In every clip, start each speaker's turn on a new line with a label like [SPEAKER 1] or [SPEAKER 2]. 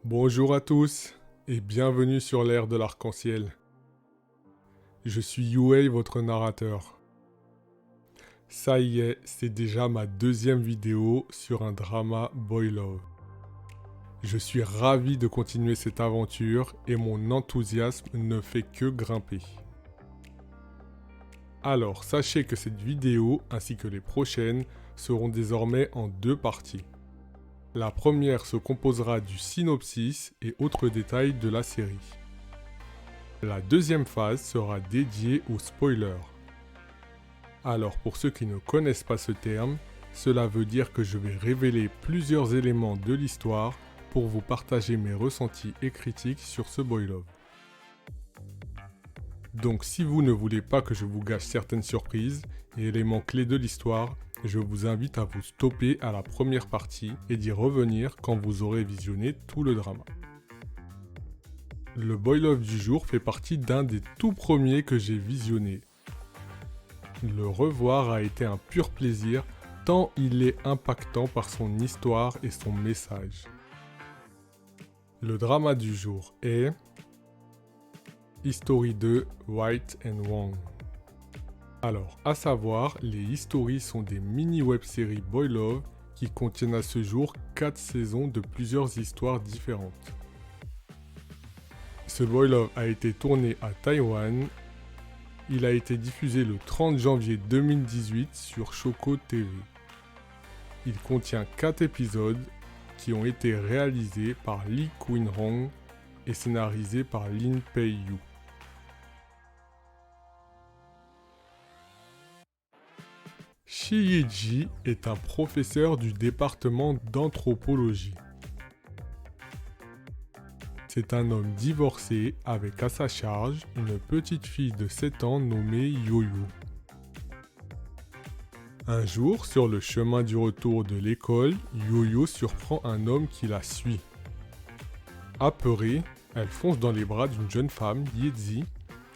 [SPEAKER 1] Bonjour à tous et bienvenue sur l'ère de l'arc-en-ciel. Je suis Yuei, votre narrateur. Ça y est, c'est déjà ma deuxième vidéo sur un drama boy love. Je suis ravi de continuer cette aventure et mon enthousiasme ne fait que grimper. Alors, sachez que cette vidéo ainsi que les prochaines seront désormais en deux parties. La première se composera du synopsis et autres détails de la série. La deuxième phase sera dédiée aux spoilers. Alors pour ceux qui ne connaissent pas ce terme, cela veut dire que je vais révéler plusieurs éléments de l'histoire pour vous partager mes ressentis et critiques sur ce boy love. Donc si vous ne voulez pas que je vous gâche certaines surprises et éléments clés de l'histoire, je vous invite à vous stopper à la première partie et d'y revenir quand vous aurez visionné tout le drama. Le boy love du jour fait partie d'un des tout premiers que j'ai visionné. Le revoir a été un pur plaisir tant il est impactant par son histoire et son message. Le drama du jour est History 2 Right and Wrong. Alors, à savoir, les History sont des mini web-séries boy love qui contiennent à ce jour 4 saisons de plusieurs histoires différentes. Ce boy love a été tourné à Taïwan. Il a été diffusé le 30 janvier 2018 sur Shoko TV. Il contient 4 épisodes qui ont été réalisés par Lee Kwin-hong et scénarisés par Lin Pei-yu. Shi Ye-ji est un professeur du département d'anthropologie. C'est un homme divorcé avec à sa charge une petite fille de 7 ans nommée Yo-Yo. Un jour, sur le chemin du retour de l'école, Yo-Yo surprend un homme qui la suit. Apeurée, elle fonce dans les bras d'une jeune femme, Ye-ji,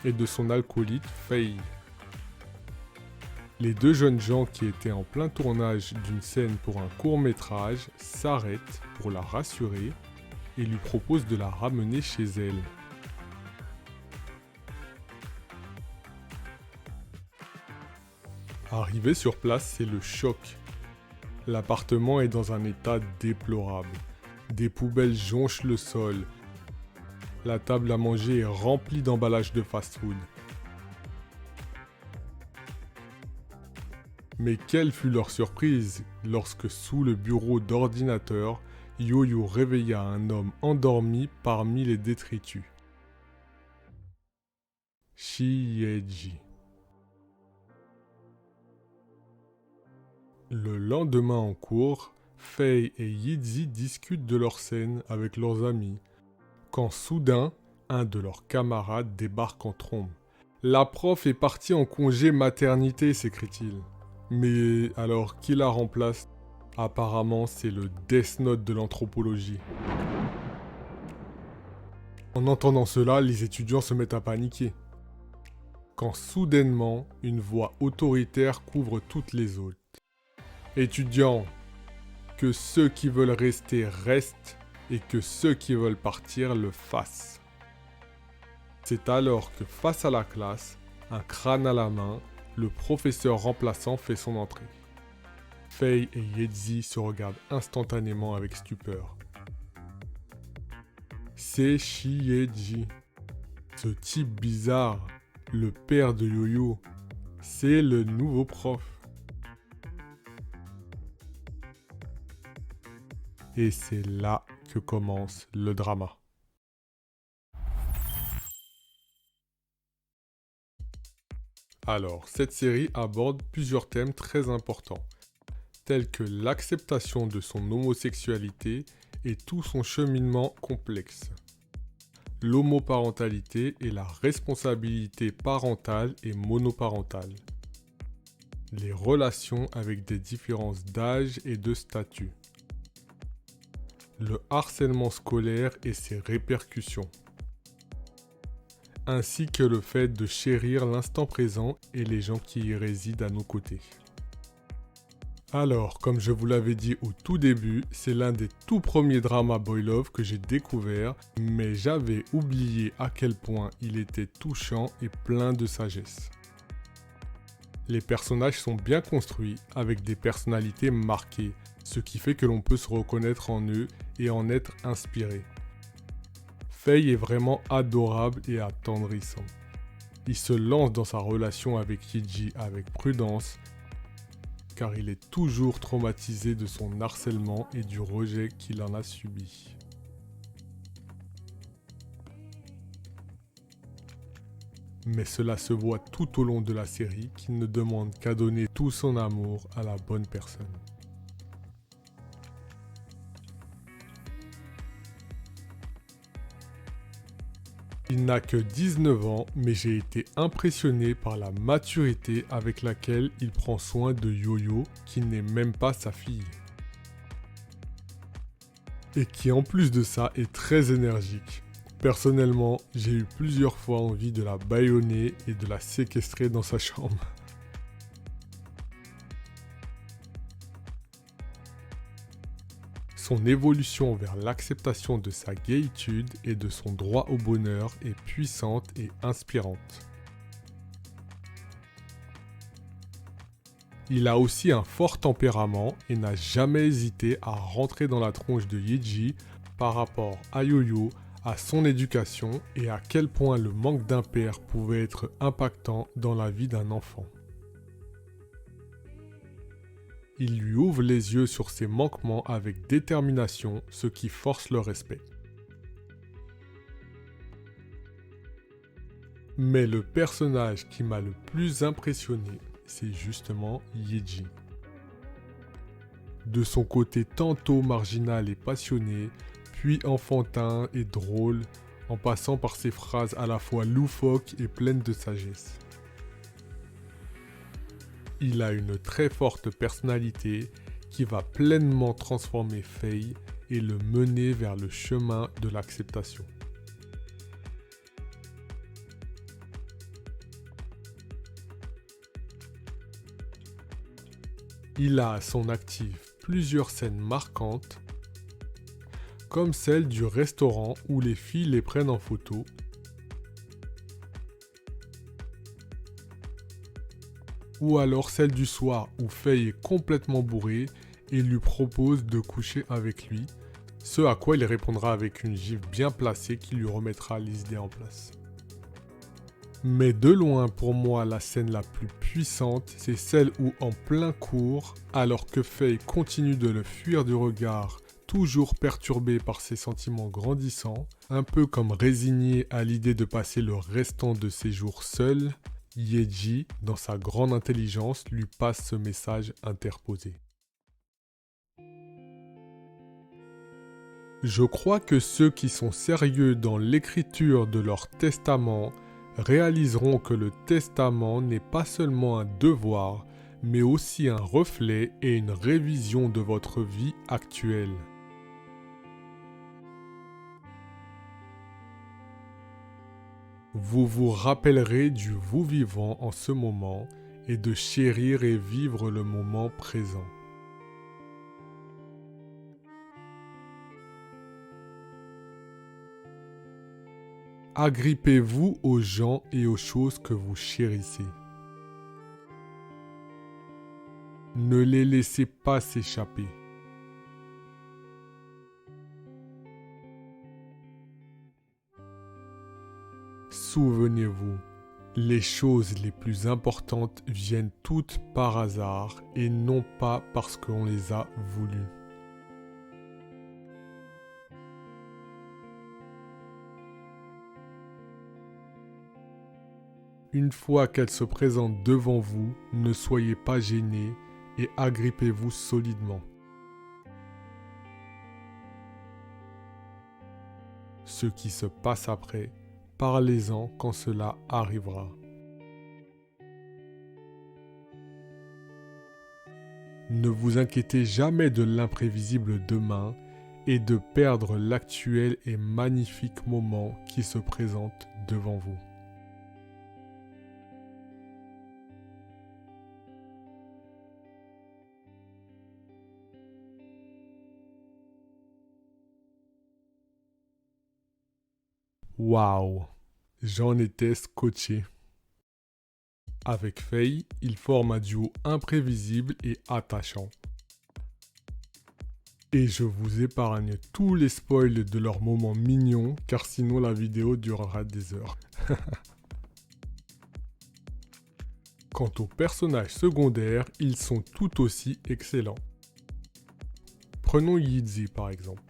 [SPEAKER 1] et de son acolyte, Fei. Les deux jeunes gens qui étaient en plein tournage d'une scène pour un court-métrage s'arrêtent pour la rassurer et lui proposent de la ramener chez elle. Arrivé sur place, c'est le choc. L'appartement est dans un état déplorable. Des poubelles jonchent le sol. La table à manger est remplie d'emballages de fast-food. Mais quelle fut leur surprise lorsque sous le bureau d'ordinateur, Yo-Yo réveilla un homme endormi parmi les détritus. Shi Ye-ji. Le lendemain en cours, Fei et Ye-ji discutent de leur scène avec leurs amis, quand soudain, un de leurs camarades débarque en trombe. « La prof est partie en congé maternité », s'écrie-t-il. Mais alors, qui la remplace ? Apparemment, c'est le Death Note de l'anthropologie. En entendant cela, les étudiants se mettent à paniquer. Quand soudainement, une voix autoritaire couvre toutes les autres. Étudiants, que ceux qui veulent rester restent et que ceux qui veulent partir le fassent. C'est alors que face à la classe, un crâne à la main, le professeur remplaçant fait son entrée. Fei et Ye-ji se regardent instantanément avec stupeur. C'est Shi Ye-ji. Ce type bizarre, le père de Yo-Yo, c'est le nouveau prof. Et c'est là que commence le drama. Alors, cette série aborde plusieurs thèmes très importants, tels que l'acceptation de son homosexualité et tout son cheminement complexe, l'homoparentalité et la responsabilité parentale et monoparentale, les relations avec des différences d'âge et de statut, le harcèlement scolaire et ses répercussions, ainsi que le fait de chérir l'instant présent et les gens qui y résident à nos côtés. Alors, comme je vous l'avais dit au tout début, c'est l'un des tout premiers dramas boy love que j'ai découvert, mais j'avais oublié à quel point il était touchant et plein de sagesse. Les personnages sont bien construits, avec des personnalités marquées, ce qui fait que l'on peut se reconnaître en eux et en être inspiré. Faye est vraiment adorable et attendrissant. Il se lance dans sa relation avec Yeji avec prudence, car il est toujours traumatisé de son harcèlement et du rejet qu'il en a subi. Mais cela se voit tout au long de la série qu'il ne demande qu'à donner tout son amour à la bonne personne. Il n'a que 19 ans, mais j'ai été impressionné par la maturité avec laquelle il prend soin de Yo-Yo, qui n'est même pas sa fille. Et qui en plus de ça est très énergique. Personnellement, j'ai eu plusieurs fois envie de la bâillonner et de la séquestrer dans sa chambre. Son évolution vers l'acceptation de sa gaïtude et de son droit au bonheur est puissante et inspirante. Il a aussi un fort tempérament et n'a jamais hésité à rentrer dans la tronche de Yeji par rapport à Yo-Yo, à son éducation et à quel point le manque d'un père pouvait être impactant dans la vie d'un enfant. Il lui ouvre les yeux sur ses manquements avec détermination, ce qui force le respect. Mais le personnage qui m'a le plus impressionné, c'est justement Yeji. De son côté tantôt marginal et passionné, puis enfantin et drôle, en passant par ses phrases à la fois loufoques et pleines de sagesse. Il a une très forte personnalité qui va pleinement transformer Faye et le mener vers le chemin de l'acceptation. Il a à son actif plusieurs scènes marquantes, comme celle du restaurant où les filles les prennent en photo, ou alors celle du soir où Faye est complètement bourrée et lui propose de coucher avec lui, ce à quoi il répondra avec une gifle bien placée qui lui remettra les idées en place. Mais de loin pour moi la scène la plus puissante, c'est celle où en plein cours, alors que Faye continue de le fuir du regard, toujours perturbé par ses sentiments grandissants, un peu comme résigné à l'idée de passer le restant de ses jours seul, Yeji, dans sa grande intelligence, lui passe ce message interposé. Je crois que ceux qui sont sérieux dans l'écriture de leur testament réaliseront que le testament n'est pas seulement un devoir, mais aussi un reflet et une révision de votre vie actuelle. Vous vous rappellerez du vous vivant en ce moment et de chérir et vivre le moment présent. Agrippez-vous aux gens et aux choses que vous chérissez. Ne les laissez pas s'échapper. Souvenez-vous, les choses les plus importantes viennent toutes par hasard et non pas parce qu'on les a voulues. Une fois qu'elles se présentent devant vous, ne soyez pas gênés et agrippez-vous solidement. Ce qui se passe après, parlez-en quand cela arrivera. Ne vous inquiétez jamais de l'imprévisible demain et de perdre l'actuel et magnifique moment qui se présente devant vous. Waouh, j'en étais scotché. Avec Faye, ils forment un duo imprévisible et attachant. Et je vous épargne tous les spoils de leurs moments mignons, car sinon la vidéo durera des heures. Quant aux personnages secondaires, ils sont tout aussi excellents. Prenons Yizzy par exemple.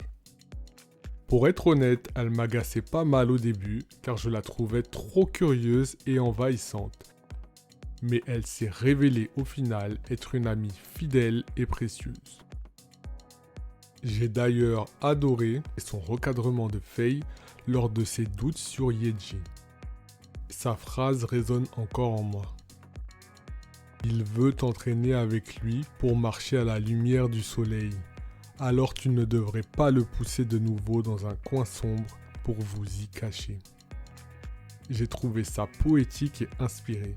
[SPEAKER 1] Pour être honnête, elle m'agaçait pas mal au début, car je la trouvais trop curieuse et envahissante. Mais elle s'est révélée au final être une amie fidèle et précieuse. J'ai d'ailleurs adoré son recadrement de Faye lors de ses doutes sur Yeji. Sa phrase résonne encore en moi. Il veut t'entraîner avec lui pour marcher à la lumière du soleil. Alors tu ne devrais pas le pousser de nouveau dans un coin sombre pour vous y cacher. J'ai trouvé ça poétique et inspiré.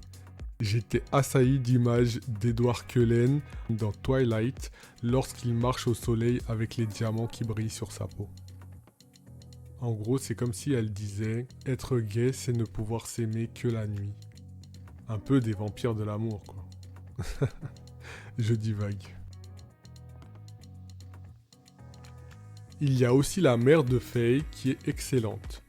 [SPEAKER 1] J'étais assailli d'images d'Edward Cullen dans Twilight lorsqu'il marche au soleil avec les diamants qui brillent sur sa peau. En gros, c'est comme si elle disait « Être gay, c'est ne pouvoir s'aimer que la nuit ». Un peu des vampires de l'amour, quoi. Je divague. Il y a aussi la mère de Faye qui est excellente.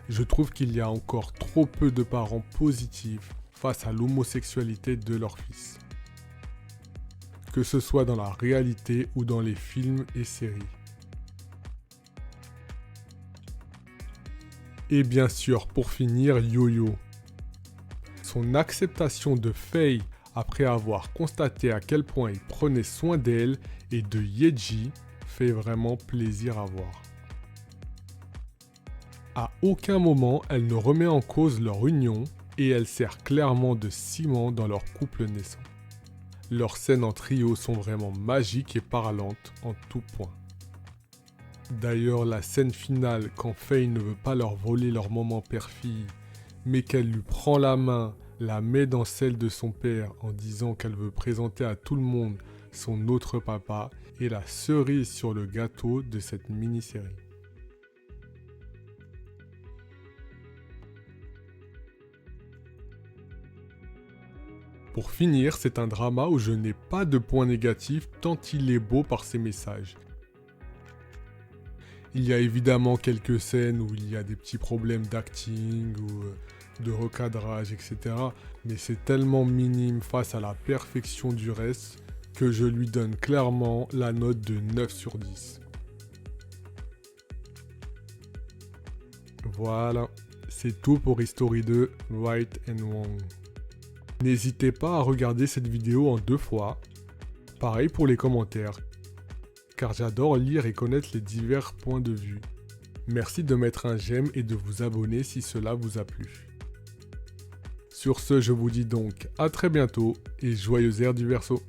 [SPEAKER 1] Je trouve qu'il y a encore trop peu de parents positifs face à l'homosexualité de leur fils. Que ce soit dans la réalité ou dans les films et séries. Et bien sûr, pour finir, Yo-Yo. Son acceptation de Faye après avoir constaté à quel point il prenait soin d'elle et de Yeji fait vraiment plaisir à voir. À aucun moment, elle ne remet en cause leur union et elle sert clairement de ciment dans leur couple naissant. Leurs scènes en trio sont vraiment magiques et parlantes en tout point. D'ailleurs, la scène finale quand Faye ne veut pas leur voler leur moment père-fille, mais qu'elle lui prend la main, la met dans celle de son père en disant qu'elle veut présenter à tout le monde son autre papa, est la cerise sur le gâteau de cette mini-série. Pour finir, c'est un drama où je n'ai pas de point négatif tant il est beau par ses messages. Il y a évidemment quelques scènes où il y a des petits problèmes d'acting ou de recadrage, etc. Mais c'est tellement minime face à la perfection du reste que je lui donne clairement la note de 9 sur 10. Voilà, c'est tout pour History 2 Right and Wrong. N'hésitez pas à regarder cette vidéo en 2 fois. Pareil pour les commentaires, car j'adore lire et connaître les divers points de vue. Merci de mettre un j'aime et de vous abonner si cela vous a plu. Sur ce, je vous dis donc à très bientôt et joyeux ère du Verseau.